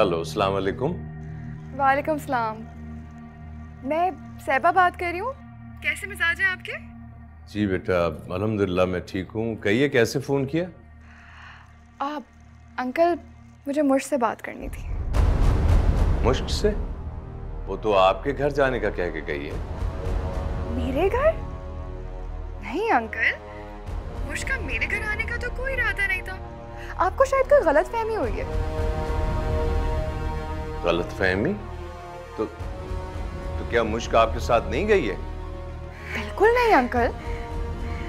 Hello, अस्सलाम वालेकुम। वालेकुम सलाम। मैं सैबा बात कर रही हूँ। कैसे मिजाज हैं आपके? जी बेटा, अल्हम्दुलिल्लाह मैं ठीक हूँ। कहिए कैसे फ़ोन किया? आप अंकल, मुझे मुझ से बात करनी थी। मुश्क से? वो तो आपके घर जाने का कह के गई है। मेरे घर? नहीं अंकल, मुझ का मेरे घर आने का तो कोई इरादा नहीं था। आपको शायद कोई गलतफहमी हुई है। गलतफहमी? तो क्या मुश्क आपके साथ नहीं गई है? बिल्कुल नहीं अंकल,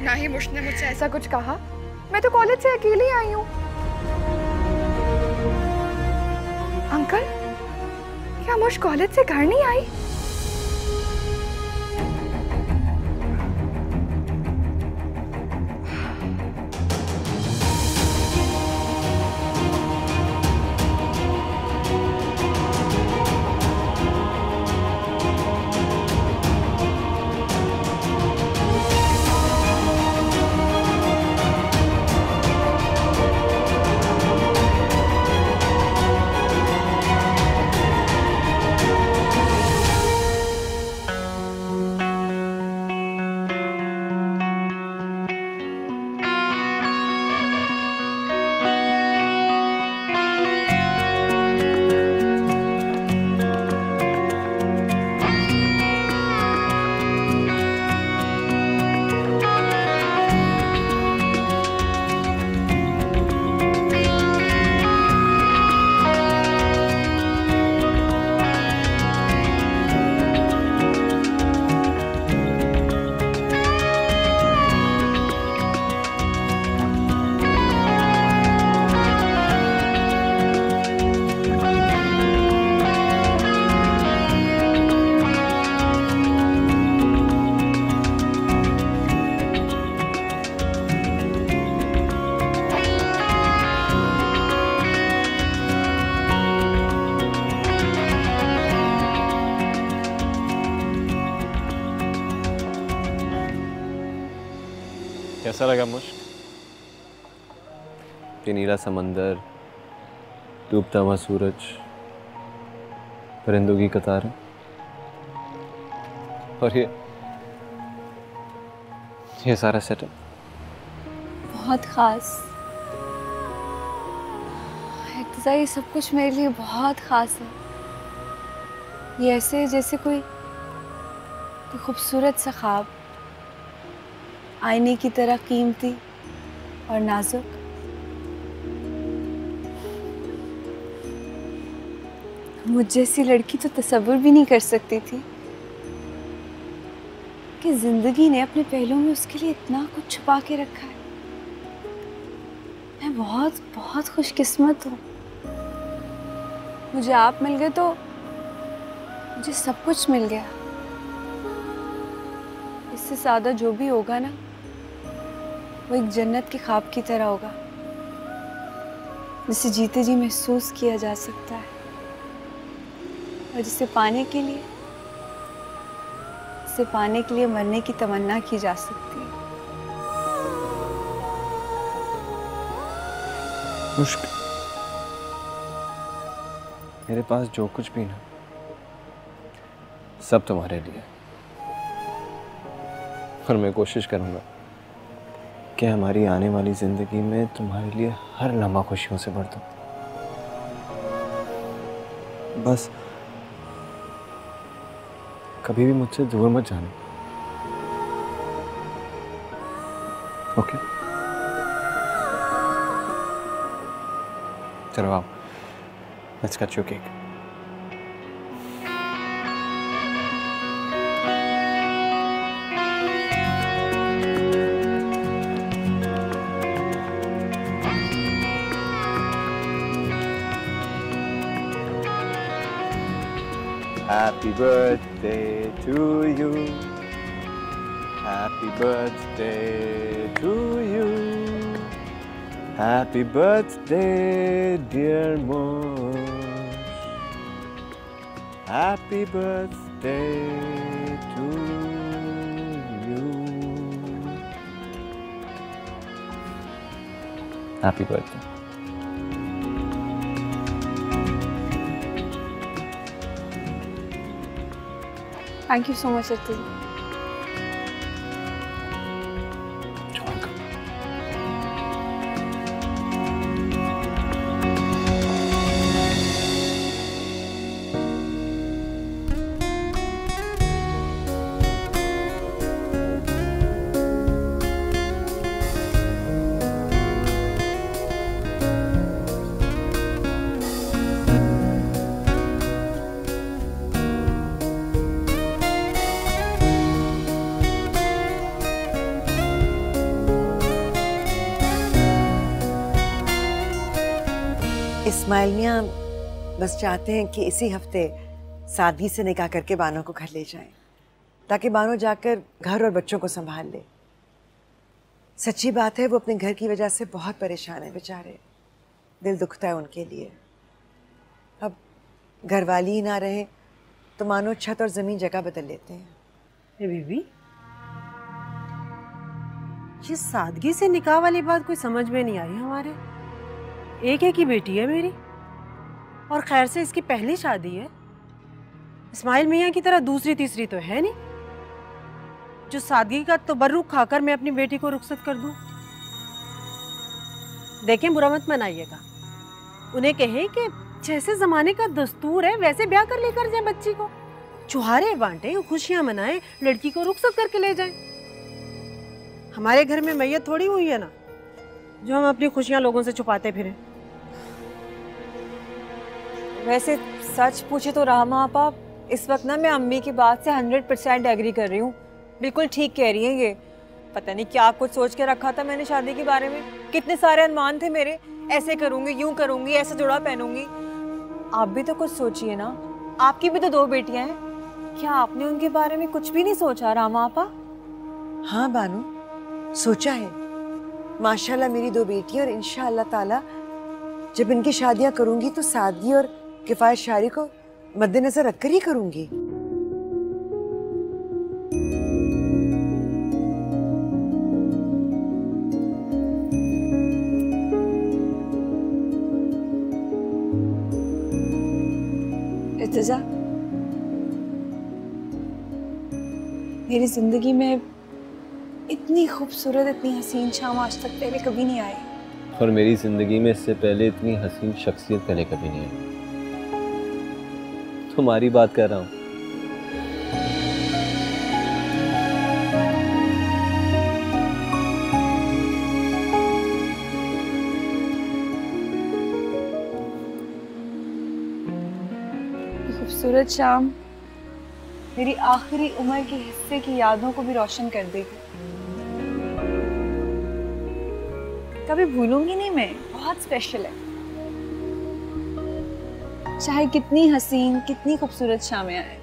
ना ही मुझ ने मुझसे ऐसा कुछ कहा। मैं तो कॉलेज से अकेली आई हूँ। अंकल, क्या मुझ कॉलेज से घर नहीं आई? कैसा लगा मुश्क? ये नीला समंदर, डूबता हुआ सूरज, परिंदों की कतारें और ये सारा सेटअप बहुत खास। इर्तिज़ा, ये सब कुछ मेरे लिए बहुत खास है। ये ऐसे जैसे कोई खूबसूरत सा ख्वाब, आईने की तरह कीमती और नाजुक। मुझ जैसी लड़की तो तसव्वुर भी नहीं कर सकती थी कि जिंदगी ने अपने पहलू में उसके लिए इतना कुछ छुपा के रखा है। मैं बहुत बहुत खुशकिस्मत हूँ। मुझे आप मिल गए तो मुझे सब कुछ मिल गया। इससे ज्यादा जो भी होगा ना, वो एक जन्नत के ख्वाब की तरह होगा, जिसे जीते जी महसूस किया जा सकता है और जिसे पाने के लिए मरने की तमन्ना की जा सकती है। मुश्क, मेरे पास जो कुछ भी ना, सब तुम्हारे लिए। और मैं कोशिश करूंगा कि हमारी आने वाली जिंदगी में तुम्हारे लिए हर लम्हा खुशियों से भर दूं। बस कभी भी मुझसे दूर मत जाना, ओके? चलो आओ, let's cut your cake. Happy birthday to you. Happy birthday to you. Happy birthday, dear Mosh. Happy birthday to you. Happy birthday. Thank you so much Attu. Ismail मियाँ बस चाहते हैं कि इसी हफ्ते सादगी से निकाह करके बानो को घर ले जाएं, ताकि बानो जाकर घर और बच्चों को संभाल ले। सच्ची बात है, वो अपने घर की वजह से बहुत परेशान है बेचारे, दिल दुखता है उनके लिए। अब घर वाली ही ना रहे तो मानो छत और ज़मीन जगह बदल लेते हैं। ए बीबी, ये सादगी से निकाह वाली बात कोई समझ में नहीं आई हमारे। एक ही बेटी है मेरी, और खैर से इसकी पहली शादी है। इस्माइल मियाँ की तरह दूसरी तीसरी तो है नहीं जो सादगी का तबर्रुक खाकर मैं अपनी बेटी को रुखसत कर दूं। देखें, बुरा मत मनाइएगा, उन्हें कहें कि जैसे जमाने का दस्तूर है वैसे ब्याह कर लेकर जाए बच्ची को, चुहारे बांटे, खुशियां मनाएं, लड़की को रुखसत करके ले जाएं। हमारे घर में मैयत थोड़ी हुई है ना जो हम अपनी खुशियां लोगों से छुपाते फिरें। वैसे सच पूछे तो रामा आपा, इस वक्त ना मैं अम्मी की बात से 100% एग्री कर रही हूँ। बिल्कुल ठीक कह रही हैं ये। पता नहीं क्या कुछ सोच के रखा था मैंने शादी के बारे में, कितने सारे अनुमान थे मेरे, ऐसे करूँगी, यूँ करूँगी, ऐसा जोड़ा पहनूंगी। आप भी तो कुछ सोचिए ना, आपकी भी तो 2 बेटियाँ हैं, क्या आपने उनके बारे में कुछ भी नहीं सोचा रामा आपा? हाँ बानू, सोचा है। माशाल्लाह मेरी 2 बेटियां, और इंशाअल्लाह ताला जब इनकी शादियां करूंगी तो सादगी और किफायत शारी को मद्देनजर रखकर ही करूंगी। इर्तिजा, मेरी जिंदगी में इतनी खूबसूरत, इतनी हसीन शाम आज तक पहले कभी नहीं आई। और मेरी ज़िंदगी में इससे पहले इतनी हसीन शख्सियत पहले कभी नहीं आई। तुम्हारी बात कर रहा हूँ। खूबसूरत शाम मेरी आखिरी उम्र के हिस्से की यादों को भी रोशन कर देगी। कभी भूलूंगी नहीं मैं, बहुत स्पेशल है। चाहे कितनी हसीन, कितनी खूबसूरत शामें आए।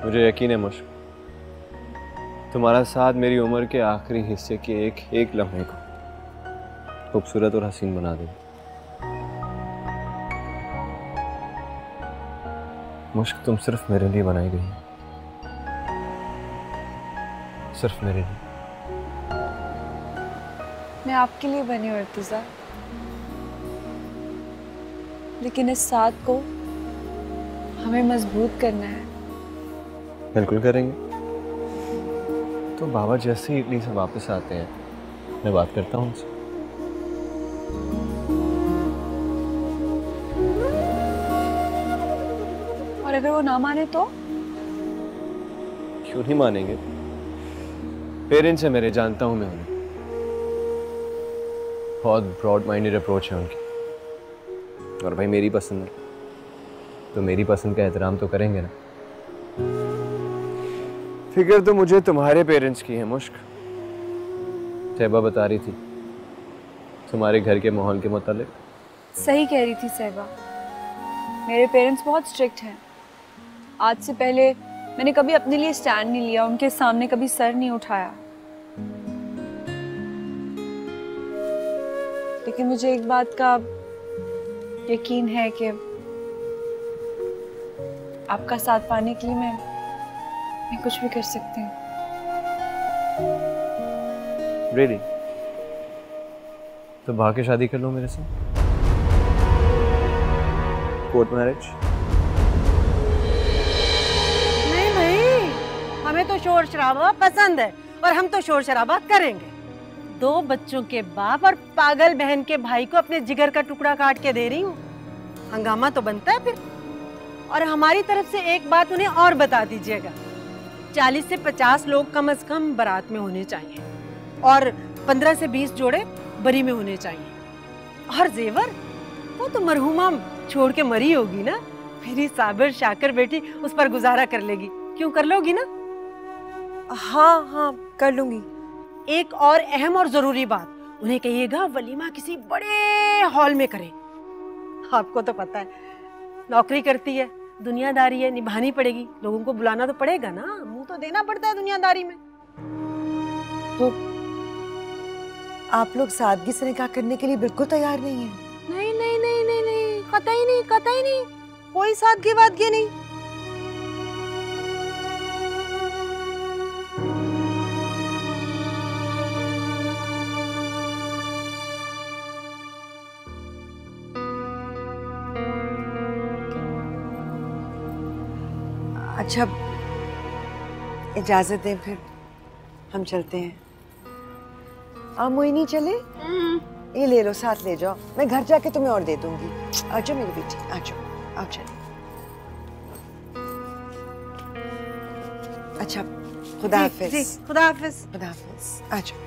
मुझे यकीन है मुश्क, तुम्हारा साथ मेरी उम्र के आखिरी हिस्से के एक एक लम्हे को खूबसूरत और हसीन बना देगा। मुश्क, तुम सिर्फ मेरे लिए बनाई गई, सिर्फ मेरे लिए। मैं आपके लिए बनी हूँ इर्तिजा, लेकिन इस साथ को हमें मजबूत करना है। बिल्कुल करेंगे। तो बाबा जैसे ही इटली से वापस आते हैं मैं बात करता हूँ उनसे। और अगर वो ना माने तो? क्यों नहीं मानेंगे? पेरेंट्स है मेरे, जानता हूँ मैं उन्हें। बहुत ब्रॉड माइंडेड अप्रोच है उनकी, और भाई मेरी पसंद है तो मेरी पसंद का एहतराम तो करेंगे ना। फिक्र तो मुझे तुम्हारे पेरेंट्स की है मुश्क। सहबा बता रही थी तुम्हारे घर के माहौल के मुतालिक। सही कह रही थी सहबा, मेरे पेरेंट्स बहुत स्ट्रिक्ट हैं। आज से पहले मैंने कभी अपने लिए स्टैंड नहीं लिया, उनके सामने कभी सर नहीं उठाया। लेकिन मुझे एक बात का यकीन है कि आपका साथ पाने के लिए मैं कुछ भी कर सकती हूँ। Really? तो भाग के शादी कर लो मेरे से, कोर्ट मैरिज। हमें तो शोर शराबा पसंद है और हम तो शोर शराबा करेंगे। 2 बच्चों के बाप और पागल बहन के भाई को अपने जिगर का टुकड़ा काट के दे रही हूँ, हंगामा तो बनता है फिर। और हमारी तरफ से एक बात उन्हें और बता दीजिएगा, 40 से 50 लोग कम से कम बारात में होने चाहिए और 15 से 20 जोड़े बरी में होने चाहिए। और जेवर वो तो मरहुमा छोड़ के मरी होगी ना, मेरी साबिर शाकर बेटी उस पर गुजारा कर लेगी। क्यों, कर लोगी ना? हाँ हाँ कर लूंगी। एक और अहम और जरूरी बात, उन्हें कहिएगा वलीमा किसी बड़े हॉल में करें। आपको तो पता है नौकरी करती है, दुनियादारी है, निभानी पड़ेगी, लोगों को बुलाना तो पड़ेगा ना, मुंह तो देना पड़ता है दुनियादारी में। तो आप लोग सादगी से निकाह करने के लिए बिल्कुल तैयार नहीं है? नहीं नहीं नहीं नहीं नहीं, कतई नहीं, कतई नहीं, कोई सादगी वादगी नहीं। अच्छा, इजाजत दें फिर हम चलते हैं। आप मोइनी चले? ये ले लो, साथ ले जाओ, मैं घर जाके तुम्हें और दे दूंगी। आ जाओ मेरी बेटी, आ जाओ, आप चले। अच्छा, खुदा हाफिज। जी, खुदा हाफिज। खुदा हाफिज, आ जाओ।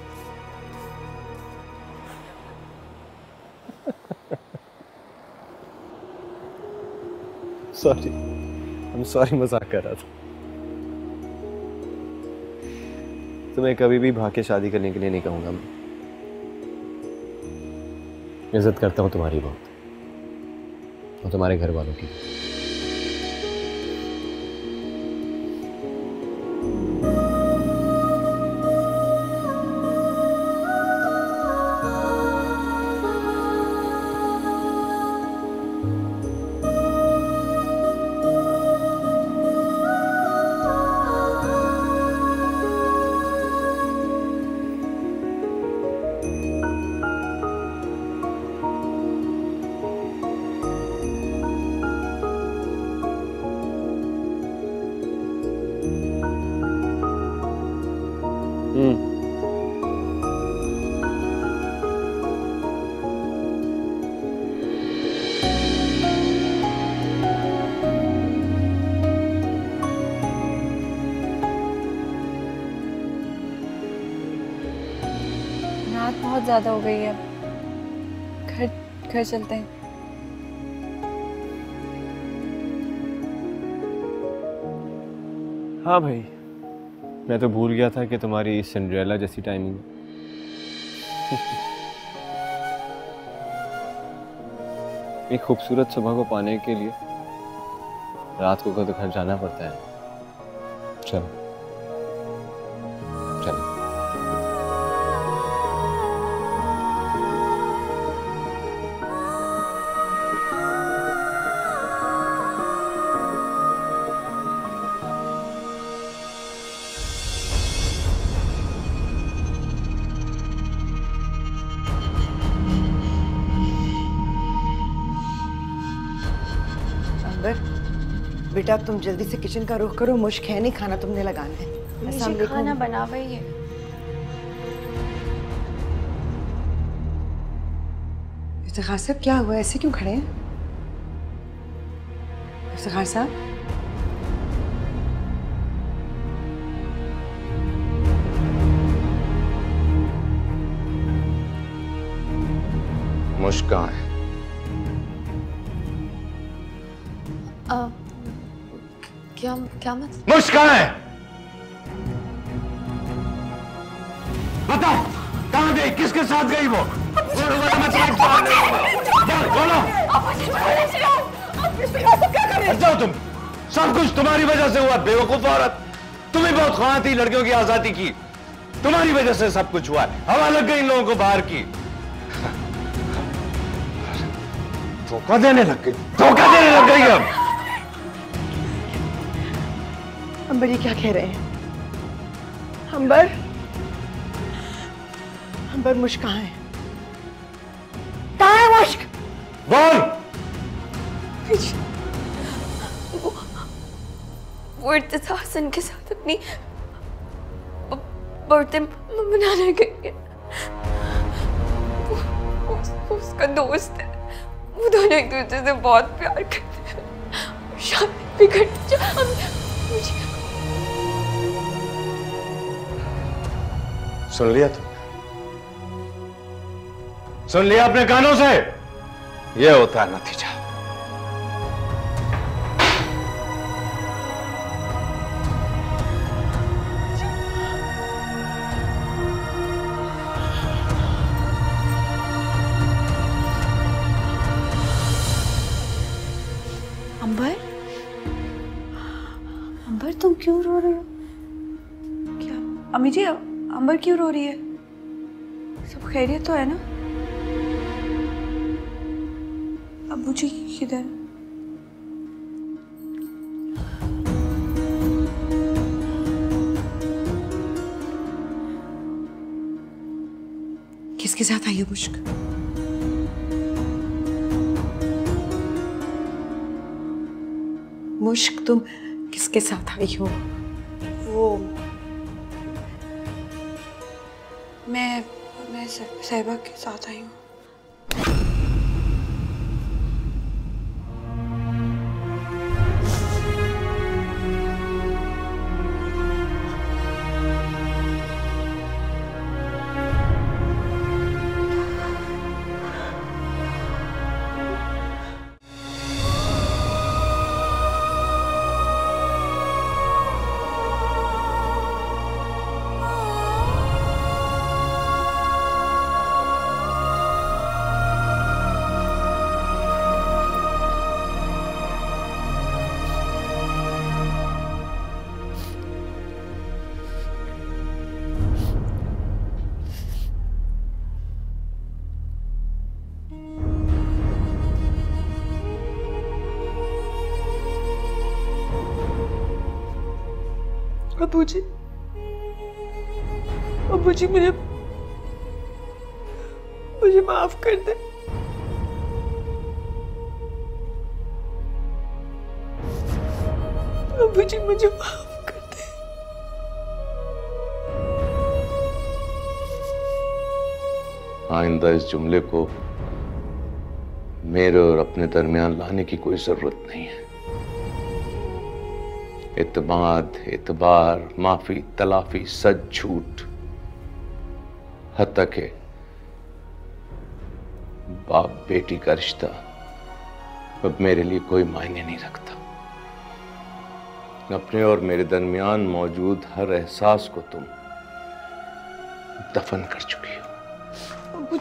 सॉरी, I'm sorry, मजाक कर रहा था। तुम्हें कभी भी भाग के शादी करने के लिए नहीं कहूंगा मैं। इज्जत करता हूँ तुम्हारी बहुत और तुम्हारे घर वालों की। रात बहुत ज्यादा हो गई है, घर चलते हैं। हाँ भाई, मैं तो भूल गया था कि तुम्हारी सिंड्रेला जैसी टाइमिंग। एक खूबसूरत सुबह को पाने के लिए रात को तो घर जाना पड़ता है। चलो चलो। बेटा तुम जल्दी से किचन का रुख करो, मुश्क है नहीं, खाना तुमने लगाना है। मुझे खाना बना हुआ ही है। इफ्तिखार साहब क्या हुआ, ऐसे क्यों खड़े हैं? इफ्तिखार साहब, मुश्क कहाँ है? क्या मतलब? मुश्क कहाँ है? बताओ, कहाँ गई, किसके साथ गई वो? बोलो। जाओ तुम, सब कुछ तुम्हारी वजह से हुआ, बेवकूफ औरत। तुम्हें बहुत ख्वाहिश थी लड़कियों की आजादी की, तुम्हारी वजह से सब कुछ हुआ। हवा लग गई इन लोगों को बाहर की। धोखा देने लग गई, धोखा देने लग गई। अब अंबर ये क्या कह रहे हैं? अंबर, अंबर मुश्क कहाँ है? कहाँ है मुश्क? बोल। वो इर्तिजा हसन के साथ अपनी बर्थडे मनाने गई है। उसका दोस्त है, वो दोनों एक दूसरे से बहुत प्यार करते हैं। शादी भी करते मुझे। सुन लिया तुम? सुन लिया अपने कानों से? यह होता है नतीजा। अंबर, अंबर तुम क्यों रो रही हो? क्या अम्मी जी, अंबर क्यों रो रही है? सब खैरियत तो है ना? अब्बू जी किधर? किसके साथ आई हो मुश्क? मुश्क तुम किसके साथ आई हो? वो मैं साहिबा के साथ आई हूँ। अब्बू जी मुझे माफ कर दे। अब्बू जी मुझे माफ कर दे। आइंदा इस जुमले को मेरे और अपने दरमियान लाने की कोई जरूरत नहीं है। इत्माद, एतबार, माफी, तलाफी, सच, झूठ, हत्ता के बाप बेटी का रिश्ता अब मेरे लिए कोई मायने नहीं रखता। अपने और मेरे दरमियान मौजूद हर एहसास को तुम दफन कर चुकी हो। अब्बू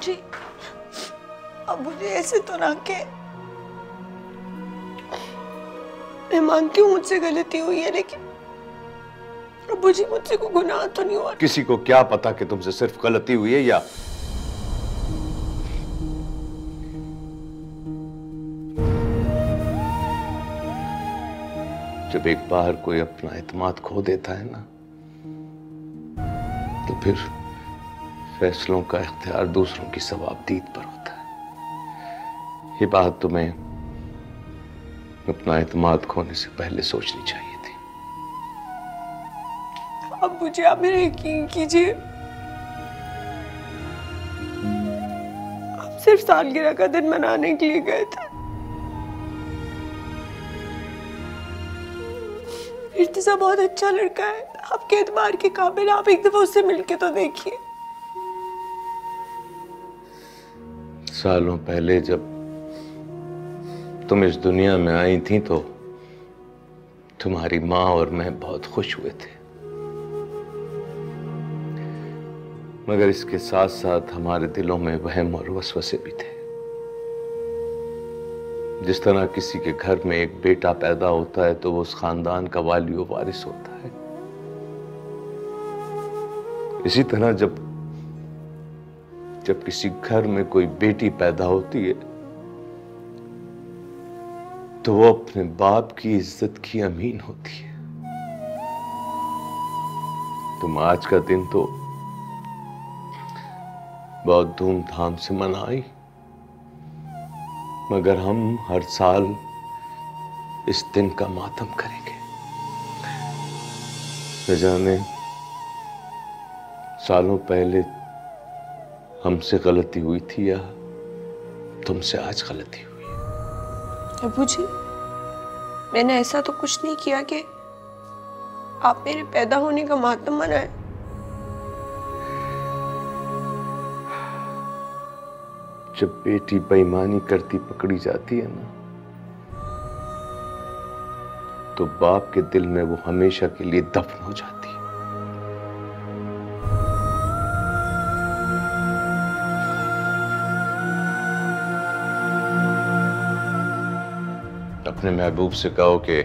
जी ऐसे तो ना के। मैं मानती हूँ मुझसे गलती हुई है, लेकिन अब्बू जी मुझसे कोई गुनाह तो नहीं हुआ। किसी को क्या पता कि तुमसे सिर्फ गलती हुई है या जब एक बार कोई अपना एतमाद खो देता है ना, तो फिर फैसलों का इख्तियार दूसरों की सवाबदीद पर होता है। ये बात तुम्हें अपना एतमाद खोने से पहले सोचनी चाहिए थी। अब्बू जी आप मेरा यकीन कीजिए, आप सिर्फ सालगिरह का दिन मनाने के लिए गए थे। इर्तिजा बहुत अच्छा लड़का है, आपके एतबार के काबिल। आप एक दफा उससे मिलके तो देखिए। सालों पहले जब तुम इस दुनिया में आई थी तो तुम्हारी माँ और मैं बहुत खुश हुए थे, मगर इसके साथ साथ हमारे दिलों में वहम और वसवसे भी थे। जिस तरह किसी के घर में एक बेटा पैदा होता है तो वो उस खानदान का वाली व वारिस होता है, इसी तरह जब किसी घर में कोई बेटी पैदा होती है तो वो अपने बाप की इज्जत की अमीन होती है। तुम आज का दिन तो बहुत धूमधाम से मनाई, मगर हम हर साल इस दिन का मातम करेंगे। न जाने सालों पहले हमसे गलती हुई थी या तुमसे आज गलती हुई? अबू जी, मैंने ऐसा तो कुछ नहीं किया कि आप मेरे पैदा होने का मातम मनाएं। जब बेटी बेईमानी करती पकड़ी जाती है ना, तो बाप के दिल में वो हमेशा के लिए दफन हो जाती है। अपने महबूब से कहो कि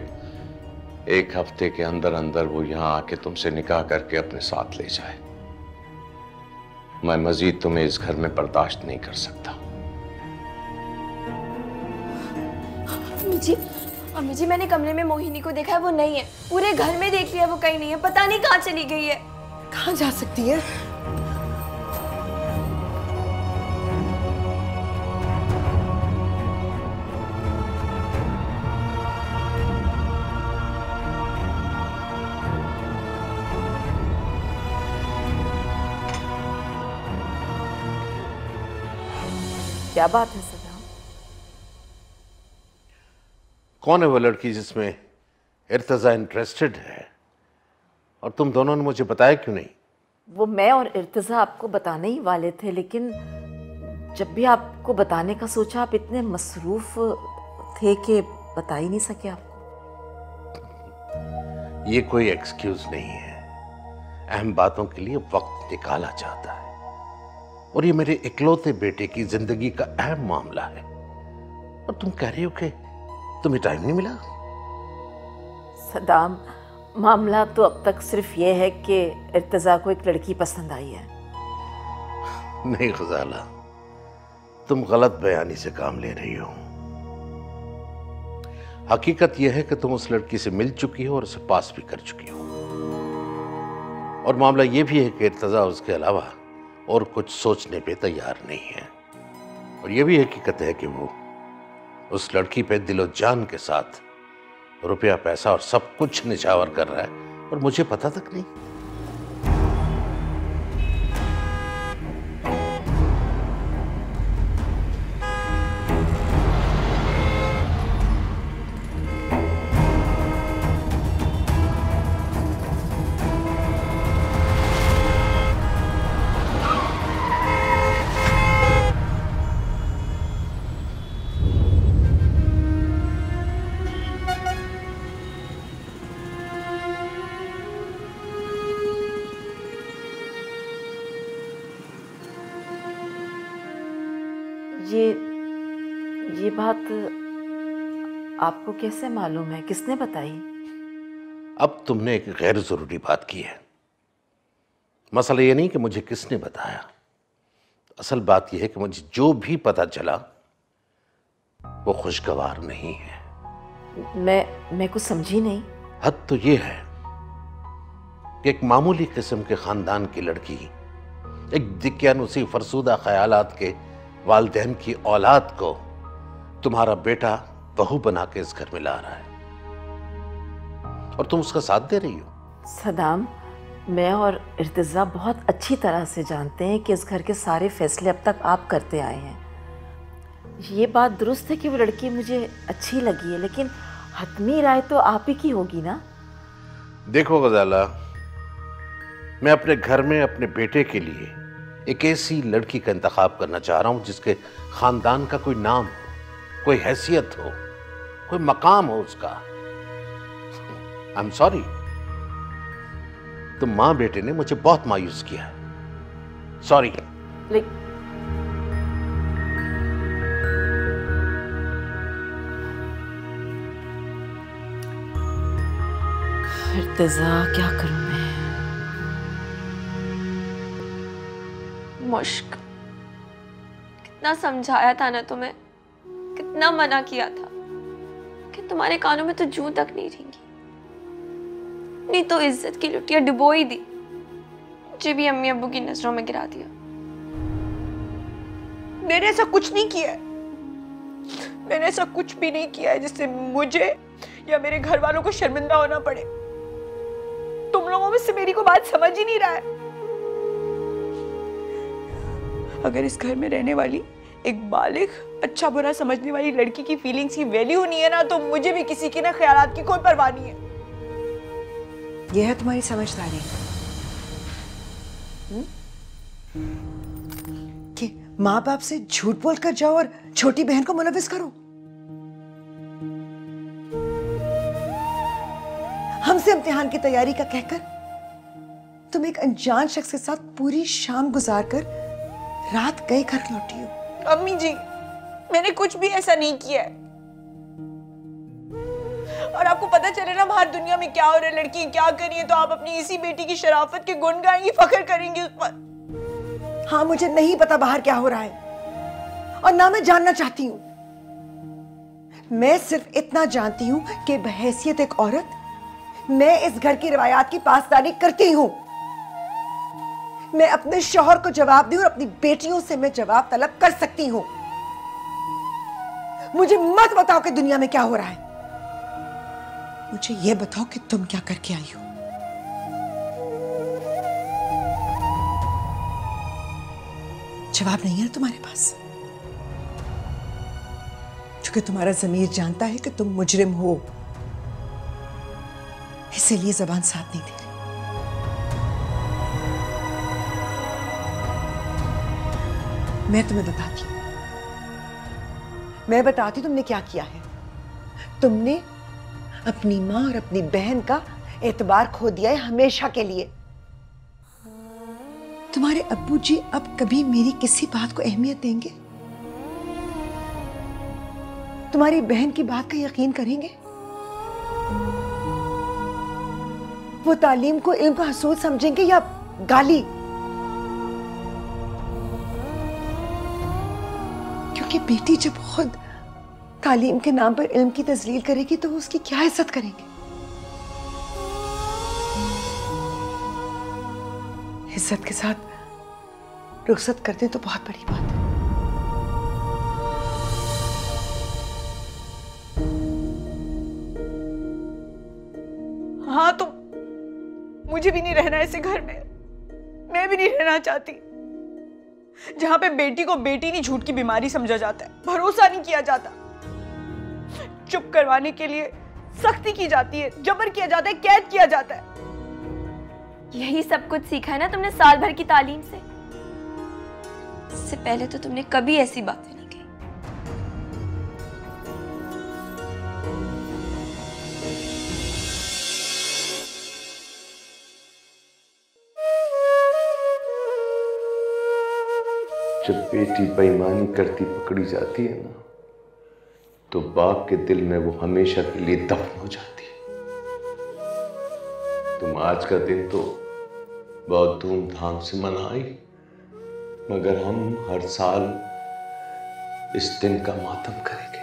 1 हफ्ते के अंदर अंदर वो यहां आके तुमसे निकाह करके अपने साथ ले जाए। मैं मजीद तुम्हें इस घर में बर्दाश्त नहीं कर सकता। अम्मी जी, मैंने कमरे में मोहिनी को देखा है, वो नहीं है। पूरे घर में देख लिया, वो कहीं नहीं है। पता नहीं कहाँ चली गई है। कहाँ जा सकती है? क्या बात है सदाम? कौन है वो लड़की जिसमें इर्तजा इंटरेस्टेड है, और तुम दोनों ने मुझे बताया क्यों नहीं? वो मैं और इर्तजा आपको बताने ही वाले थे, लेकिन जब भी आपको बताने का सोचा आप इतने मसरूफ थे कि बता ही नहीं सके आपको। ये कोई एक्सक्यूज नहीं है। अहम बातों के लिए वक्त निकाला जाता है, और ये मेरे इकलौते बेटे की जिंदगी का अहम मामला है, और तुम कह रही हो कि तुम्हें टाइम नहीं मिला? सदाम, मामला तो अब तक सिर्फ ये है कि इर्तजा को एक लड़की पसंद आई है। नहीं गजाला, तुम गलत बयानी से काम ले रही हो। हकीकत यह है कि तुम उस लड़की से मिल चुकी हो और उसे पास भी कर चुकी हो, और मामला यह भी है कि इर्तजा उसके अलावा और कुछ सोचने पे तैयार नहीं है। और यह भी हकीकत है कि वो उस लड़की पे दिलो जान के साथ रुपया पैसा और सब कुछ निछावर कर रहा है, और मुझे पता तक नहीं। ये बात आपको कैसे मालूम है? किसने बताई? अब तुमने एक गैर जरूरी बात की है। मसला ये नहीं कि मुझे किसने बताया, असल बात यह है कि मुझे जो भी पता चला वो खुशगवार नहीं है। मैं कुछ समझी नहीं। हद तो ये है कि एक मामूली किस्म के खानदान की लड़की एक दिक्यानुसी फरसूदा ख्यालात के वालिदैन की औलाद को तुम्हारा बेटा बहू बना के इस घर में ला रहा है, और तुम उसका साथ दे रही हो। सदाम, मैं और इर्तिजा बहुत अच्छी तरह से जानते हैं कि इस घर के सारे फैसले अब तक आप करते आए हैं। ये बात दुरुस्त है कि वो लड़की मुझे अच्छी लगी है, लेकिन हतमी राय तो आप ही की होगी ना। देखो गजाला, मैं अपने घर में अपने बेटे के लिए एक ऐसी लड़की का इंतखाब करना चाह रहा हूं जिसके खानदान का कोई नाम हो, कोई हैसियत हो, कोई मकाम हो उसका। आई एम सॉरी, तो मां बेटे ने मुझे बहुत मायूस किया है। सॉरी। इर्तिजा, क्या करूं मैं? मुश्क, कितना समझाया था ना तुम्हें, कितना मना किया था कि तुम्हारे कानों में तो जूं तक नहीं रहेंगी। नहीं तो इज्जत की लुटिया डुबो ही दी, मुझे भी अम्मी अब्बू की नजरों में गिरा दिया। मैंने ऐसा कुछ नहीं किया है। मैंने ऐसा कुछ भी नहीं किया है जिससे मुझे या मेरे घर वालों को शर्मिंदा होना पड़े। तुम लोगों में से मेरी को बात समझ ही नहीं रहा है। अगर इस घर में रहने वाली एक बालिग अच्छा बुरा समझने वाली लड़की की फीलिंग्स की वैल्यू नहीं है ना, तो मुझे भी किसी के ना ख्यालात की कोई परवाह नहीं है। यह है तुम्हारी समझदारी कि माँ बाप से झूठ बोल कर जाओ और छोटी बहन को मुलविस करो। हमसे इम्तिहान की तैयारी का कहकर तुम एक अनजान शख्स के साथ पूरी शाम गुजार कर रात गए घर लौटी हो। अम्मी जी, मैंने कुछ भी ऐसा नहीं किया है। और आपको पता चले ना बाहर दुनिया में क्या हो रहा है, लड़की क्या कर रही है, तो आप अपनी इसी बेटी की शराफत के गुण गाएंगी, फख्र करेंगी उस पर। हाँ, मुझे नहीं पता बाहर क्या हो रहा है और ना मैं जानना चाहती हूं। मैं सिर्फ इतना जानती हूं कि बहैसियत एक औरत मैं इस घर की रिवायात की पासदारी करती हूं। मैं अपने शौहर को जवाब दूं और अपनी बेटियों से मैं जवाब तलब कर सकती हूं। मुझे मत बताओ कि दुनिया में क्या हो रहा है, मुझे यह बताओ कि तुम क्या करके आई हो। जवाब नहीं है ना तुम्हारे पास, क्योंकि तुम्हारा ज़मीर जानता है कि तुम मुजरिम हो, इसीलिए जबान साथ नहीं दे रही। मैं तुम्हें बताती हूं, मैं बताती तुमने क्या किया है। तुमने अपनी माँ और अपनी बहन का एतबार खो दिया है हमेशा के लिए। तुम्हारे अब्बू जी अब कभी मेरी किसी बात को अहमियत देंगे? तुम्हारी बहन की बात का यकीन करेंगे? वो तालीम को इल्म का हसूल समझेंगे या गाली? क्योंकि बेटी जब खुद तालीम के नाम पर इल्म की तजलील करेगी तो उसकी क्या इज्जत करेंगे? इज्जत के साथ रुखसत कर दे तो बहुत बड़ी बात है। हाँ, तो मुझे भी नहीं रहना ऐसे घर में। मैं भी नहीं रहना चाहती जहां पे बेटी को बेटी नहीं झूठ की बीमारी समझा जाता है, भरोसा नहीं किया जाता, चुप करवाने के लिए सख्ती की जाती है, जबर किया जाता है, कैद किया जाता है। यही सब कुछ सीखा है ना तुमने साल भर की तालीम से? इससे पहले तो तुमने कभी ऐसी बातें नहीं कही। जब बेटी बेईमानी करती पकड़ी जाती है ना, तो बाप के दिल में वो हमेशा के लिए दफन हो जाती है। तुम आज का दिन तो बहुत धूमधाम से मनाई, मगर हम हर साल इस दिन का मातम करेंगे।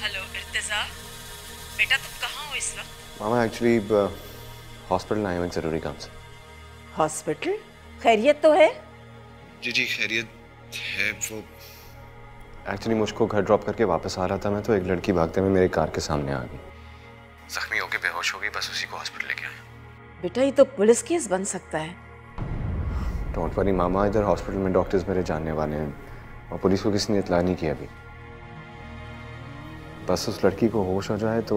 हेलो इर्तिजा, बेटा तुम कहाँ हो इस वक्त? मामा एक्चुअली हॉस्पिटल आए हुए एक ज़रूरी काम से। हॉस्पिटल? खैरियत तो है? जी खैरियत है। वो एक्चुअली मुझको घर ड्रॉप करके वापस आ रहा था मैं, तो एक लड़की भागते हुए मेरी कार के सामने आ गई, जख्मी होकर बेहोश हो गई, बस उसी को हॉस्पिटल लेके आए। बेटा ये तो पुलिस केस बन सकता है। डोंट वरी मामा, इधर हॉस्पिटल में डॉक्टर्स मेरे जानने वाले हैं और पुलिस को किसी ने इतला नहीं किया अभी। बस उस लड़की को होश हो जाए तो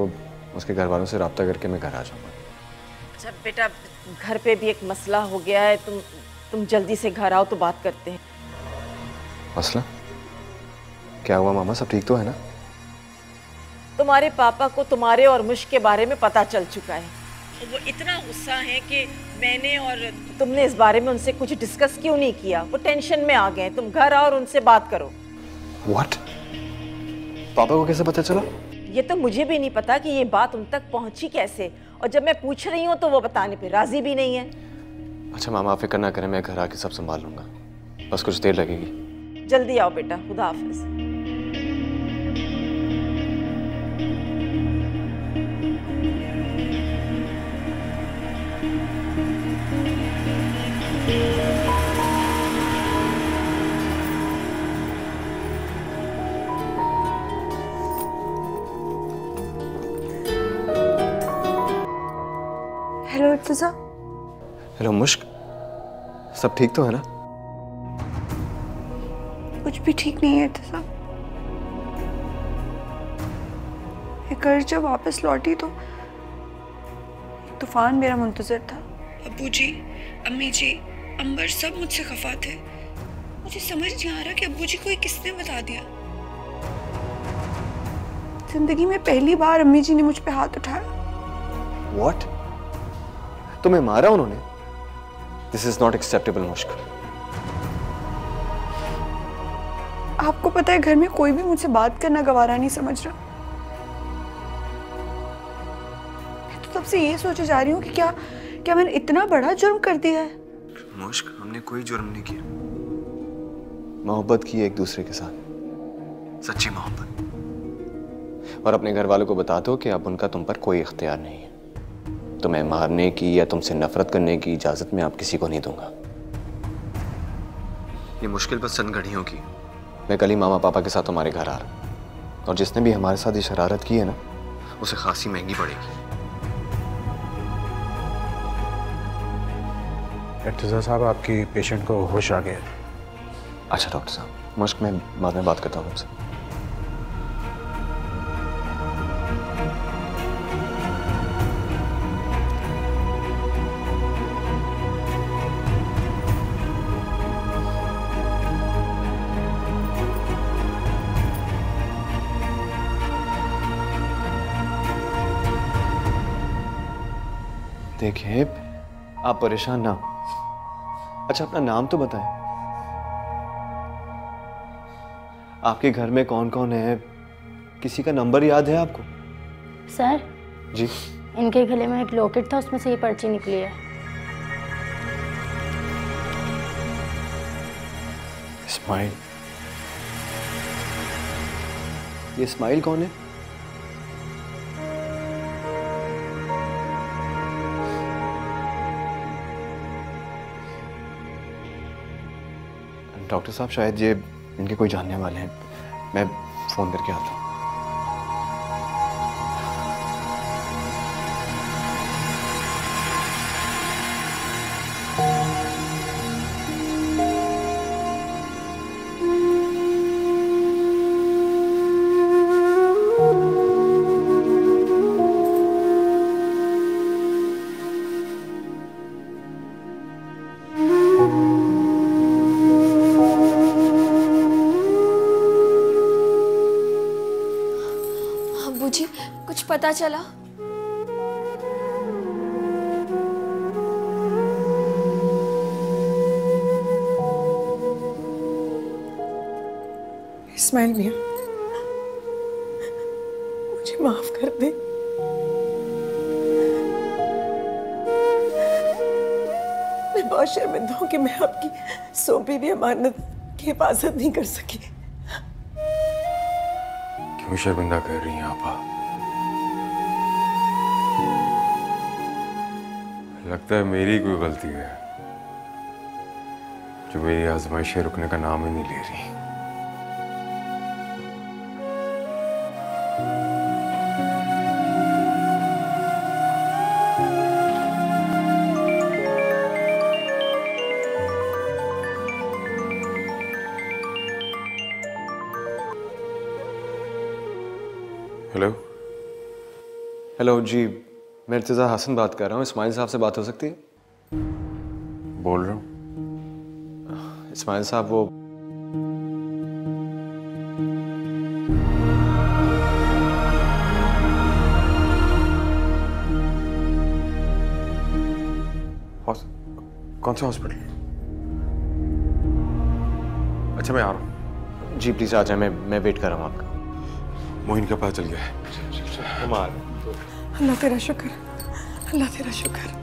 उसके घर वालों से रब्ता करके मैं घर आ जाऊंगा। अच्छा बेटा, घर पे भी एक मसला हो गया है, तुम जल्दी से घर आओ तो बात करते हैं। मसला क्या हुआ मामा? सब ठीक तो है ना? तुम्हारे पापा को तुम्हारे और मुश्क के बारे में पता चल चुका है। वो इतना गुस्सा है कि मैंने और तुमने इस बारे में उनसे कुछ डिस्कस क्यों नहीं किया। वो टेंशन में आ गए। तुम घर आओ और उनसे बात करो। What? पापा को कैसे पता चला? ये तो मुझे भी नहीं पता कि ये बात उन तक पहुंची कैसे, और जब मैं पूछ रही हूँ तो वो बताने पे राजी भी नहीं है। अच्छा मामा, आप फिक्र ना करें, मैं घर आके सब संभाल लूंगा, बस कुछ देर लगेगी। जल्दी आओ बेटा, खुदा हाफिज। हेलो इर्तिजा। हेलो मुश्क, सब ठीक तो है ना? कुछ भी ठीक नहीं है इर्तिजा। मैं घर जब वापस लौटी तो एक तूफान मेरा मुंतजर था। अब्बू जी, अम्मी जी, अंबर सब मुझसे खफा थे। मुझे समझ नहीं आ रहा कि अब्बू जी को ये किसने बता दिया। जिंदगी में पहली बार अम्मी जी ने मुझ पे हाथ उठाया। What? तुम्हें मारा उन्होंने? This is not acceptable मुश्क। आपको पता है घर में कोई भी मुझसे बात करना गवारा नहीं समझ रहा। मैं तो तब से ये सोचे जा रही हूँ कि क्या मैंने इतना बड़ा जुर्म कर दिया है। मुश्क, हमने कोई जुर्म नहीं किया। मोहब्बत की एक दूसरे के साथ, सच्ची मोहब्बत। और अपने घर वालों को बता दो कि अब उनका तुम पर कोई इख्तियार नहीं है। तुम्हें मारने की या तुमसे नफरत करने की इजाजत मैं आप किसी को नहीं दूंगा। ये मुश्किल बस चंद घड़ियों की। मैं कल ही मामा पापा के साथ तुम्हारे घर आ रहा, और जिसने भी हमारे साथ ये शरारत की है ना, उसे खासी महंगी पड़ेगी। इर्तिजा साहब, आपकी पेशेंट को होश आ गया। अच्छा डॉक्टर साहब, मुश्क मैं बाद में बात करता हूँ आपसे। देखिए, आप परेशान ना हो। अच्छा अपना नाम तो बताएं। आपके घर में कौन कौन है? किसी का नंबर याद है आपको? सर जी, इनके गले में एक लॉकेट था, उसमें से ये पर्ची निकली है। इस्माइल। ये इस्माइल कौन है? डॉक्टर साहब, शायद ये इनके कोई जानने वाले हैं। मैं फोन करके आता हूँ। कुछ पता चला? इस्माइल मियां, मुझे माफ कर दे। मैं बहुत शर्मिंदा हूं कि मैं आपकी सौंपी हुई अमानत की हिफाजत नहीं कर सकी। क्यों क्यों शर्मिंदा कर रही हैं आपा? लगता है मेरी कोई गलती है जो मेरी आजमाइशें रुकने का नाम ही नहीं ले रही। हेलो हेलो जी, मैं इर्तिज़ा हसन बात कर रहा हूँ। इस्माइल साहब से बात हो सकती है? बोल रहा हूँ। इस्माइल साहब वो कौन सा हॉस्पिटल? अच्छा मैं आ रहा हूँ। जी प्लीज़ आ जाए, मैं वेट कर रहा हूँ आपका। मोइन का पता चल गया है। हम आ रहे हैं। अल्लाह तेरा शुक्र, अल्लाह तेरा शुक्र।